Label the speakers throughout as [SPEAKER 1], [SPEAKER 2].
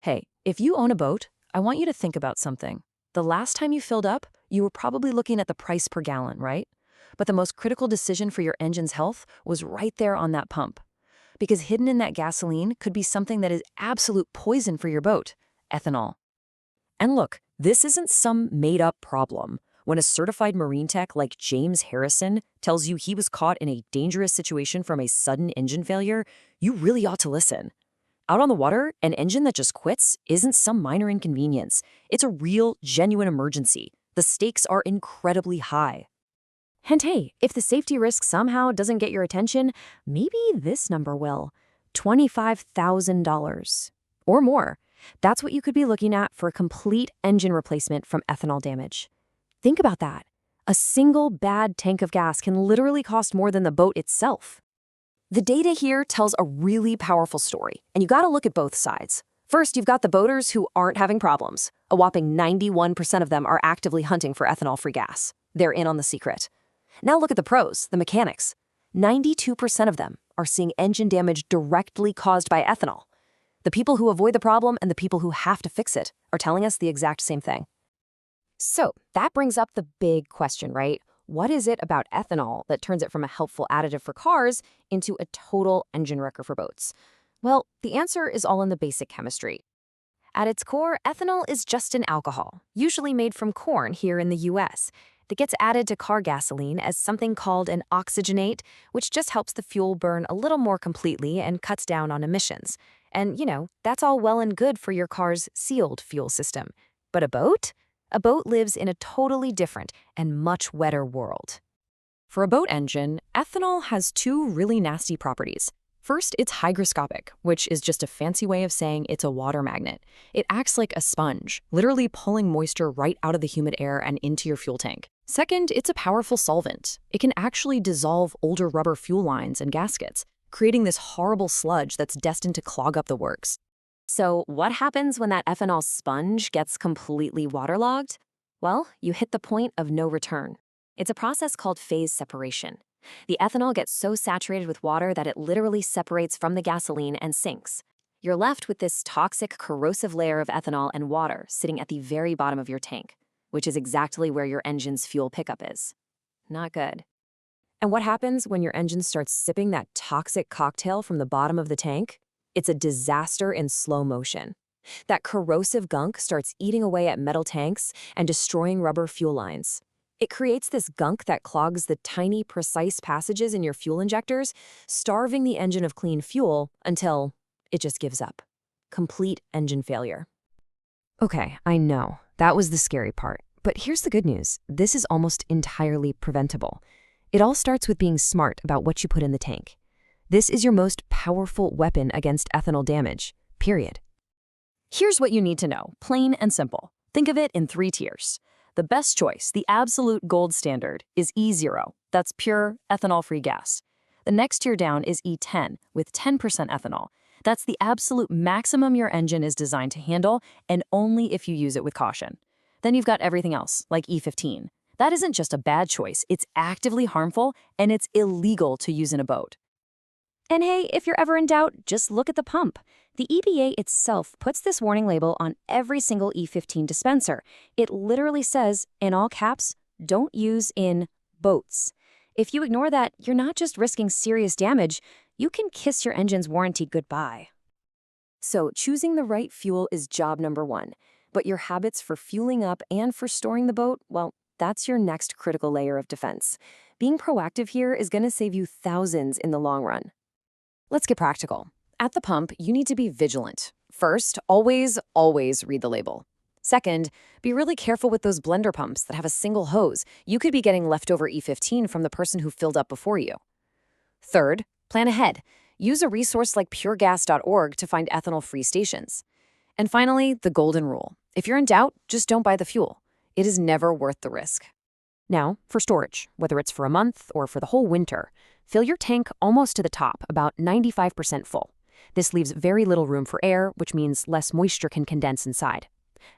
[SPEAKER 1] Hey, if you own a boat, I want you to think about something. The last time you filled up, you were probably looking at the price per gallon, right? But the most critical decision for your engine's health was right there on that pump. Because hidden in that gasoline could be something that is absolute poison for your boat: ethanol. And look, this isn't some made-up problem. When a certified marine tech like James Harrison tells you he was caught in a dangerous situation from a sudden engine failure, you really ought to listen. Out on the water, an engine that just quits isn't some minor inconvenience. It's a real, genuine emergency. The stakes are incredibly high. And hey, if the safety risk somehow doesn't get your attention, maybe this number will. $25,000 or more. That's what you could be looking at for a complete engine replacement from ethanol damage. Think about that. A single bad tank of gas can literally cost more than the boat itself. The data here tells a really powerful story, and you gotta look at both sides. First, you've got the boaters who aren't having problems. A whopping 91% of them are actively hunting for ethanol-free gas. They're in on the secret. Now look at the pros, the mechanics. 92% of them are seeing engine damage directly caused by ethanol. The people who avoid the problem and the people who have to fix it are telling us the exact same thing. So that brings up the big question, right? What is it about ethanol that turns it from a helpful additive for cars into a total engine wrecker for boats? Well, the answer is all in the basic chemistry. At its core, ethanol is just an alcohol, usually made from corn here in the US, that gets added to car gasoline as something called an oxygenate, which just helps the fuel burn a little more completely and cuts down on emissions. And, that's all well and good for your car's sealed fuel system. But a boat? A boat lives in a totally different and much wetter world. For a boat engine, ethanol has two really nasty properties. First, it's hygroscopic, which is just a fancy way of saying it's a water magnet. It acts like a sponge, literally pulling moisture right out of the humid air and into your fuel tank. Second, it's a powerful solvent. It can actually dissolve older rubber fuel lines and gaskets, creating this horrible sludge that's destined to clog up the works. So what happens when that ethanol sponge gets completely waterlogged? Well, you hit the point of no return. It's a process called phase separation. The ethanol gets so saturated with water that it literally separates from the gasoline and sinks. You're left with this toxic, corrosive layer of ethanol and water sitting at the very bottom of your tank, which is exactly where your engine's fuel pickup is. Not good. And what happens when your engine starts sipping that toxic cocktail from the bottom of the tank? It's a disaster in slow motion. That corrosive gunk starts eating away at metal tanks and destroying rubber fuel lines. It creates this gunk that clogs the tiny, precise passages in your fuel injectors, starving the engine of clean fuel until it just gives up. Complete engine failure. Okay, I know, that was the scary part. But here's the good news. This is almost entirely preventable. It all starts with being smart about what you put in the tank. This is your most powerful weapon against ethanol damage, period. Here's what you need to know, plain and simple. Think of it in 3 tiers. The best choice, the absolute gold standard, is E0. That's pure ethanol-free gas. The next tier down is E10 with 10% ethanol. That's the absolute maximum your engine is designed to handle, and only if you use it with caution. Then you've got everything else, like E15. That isn't just a bad choice, it's actively harmful, and it's illegal to use in a boat. And hey, if you're ever in doubt, just look at the pump. The EPA itself puts this warning label on every single E15 dispenser. It literally says, in all caps, don't use in boats. If you ignore that, you're not just risking serious damage, you can kiss your engine's warranty goodbye. So choosing the right fuel is job number 1. But your habits for fueling up and for storing the boat, well, that's your next critical layer of defense. Being proactive here is going to save you thousands in the long run. Let's get practical. At the pump, you need to be vigilant. First, always read the label. Second, be really careful with those blender pumps that have a single hose. You could be getting leftover E15 from the person who filled up before you. Third, plan ahead. Use a resource like puregas.org to find ethanol-free stations. And finally, the golden rule. If you're in doubt, just don't buy the fuel. It is never worth the risk. Now, for storage, whether it's for a month or for the whole winter, fill your tank almost to the top, about 95% full. This leaves very little room for air, which means less moisture can condense inside.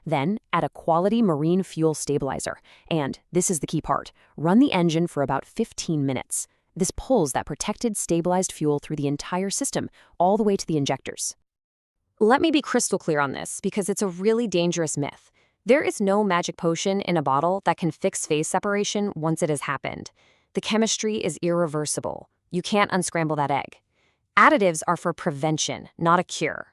[SPEAKER 1] Then, add a quality marine fuel stabilizer. And, this is the key part, run the engine for about 15 minutes. This pulls that protected, stabilized fuel through the entire system, all the way to the injectors. Let me be crystal clear on this because it's a really dangerous myth. There is no magic potion in a bottle that can fix phase separation once it has happened. The chemistry is irreversible. You can't unscramble that egg. Additives are for prevention, not a cure.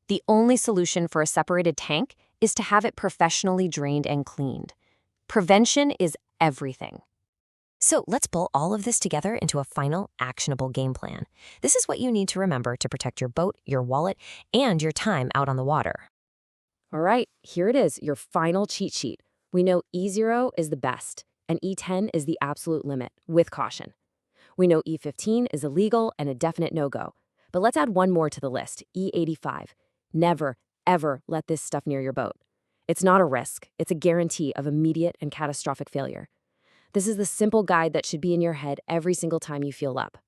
[SPEAKER 1] The only solution for a separated tank is to have it professionally drained and cleaned. Prevention is everything.
[SPEAKER 2] So let's pull all of this together into a final, actionable game plan. This is what you need to remember to protect your boat, your wallet, and your time out on the water.
[SPEAKER 1] All right, here it is, your final cheat sheet. We know E0 is the best, and E10 is the absolute limit, with caution. We know E15 is illegal and a definite no-go. But let's add one more to the list, E85. Never, ever let this stuff near your boat. It's not a risk, it's a guarantee of immediate and catastrophic failure. This is the simple guide that should be in your head every single time you fuel up.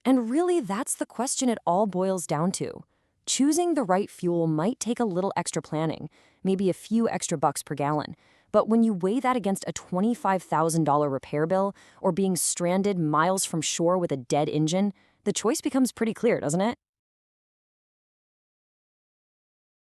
[SPEAKER 1] And really, that's the question it all boils down to. Choosing the right fuel might take a little extra planning, maybe a few extra bucks per gallon. But when you weigh that against a $25,000 repair bill or being stranded miles from shore with a dead engine, the choice becomes pretty clear, doesn't it?